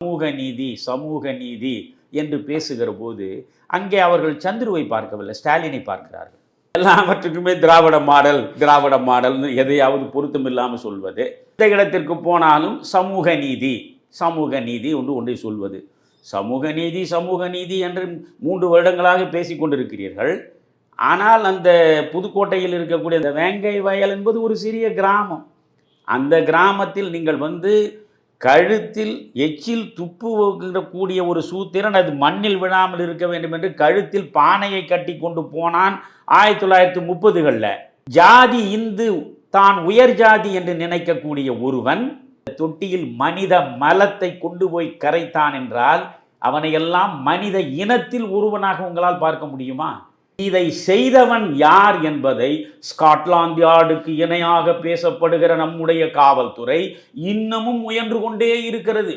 சமூக நீதி சமூக நீதி என்று பேசுகிற போது அங்கே அவர்கள் சந்துருவை பார்க்கவில்லை, ஸ்டாலினை பார்க்கிறார்கள். எல்லாவற்றுக்குமே திராவிட மாடல் எதையாவது பொருத்தம் இல்லாமல் சொல்வது, எந்த இடத்திற்கு போனாலும் சமூக நீதி ஒன்றை சொல்வது. சமூக நீதி என்று 3 வருடங்களாக பேசிக்கொண்டிருக்கிறீர்கள். ஆனால் அந்த புதுக்கோட்டையில் இருக்கக்கூடிய அந்த வேங்கை வயல் என்பது ஒரு சிறிய கிராமம். அந்த கிராமத்தில் நீங்கள் கழுத்தில் எச்சில் துப்புகிற ஒரு சூத்திரன் அது மண்ணில் விழாமல் இருக்க வேண்டும் என்று கழுத்தில் பானையை கட்டி கொண்டு போனான் 1930களில். ஜாதி இந்து தான் உயர் ஜாதி என்று நினைக்கக்கூடிய ஒருவன் தொட்டியில் மனித மலத்தை கொண்டு போய் கரைத்தான் என்றால் அவனையெல்லாம் மனித இனத்தில் ஒருவனாக உங்களால் பார்க்க முடியுமா? இதை செய்தவன் யார் என்பதை ஸ்காட்லாந்து யார்டுக்கு இணையாக பேசப்படுகிற நம்முடைய காவல்துறை இன்னமும் முயன்று கொண்டே இருக்கிறது.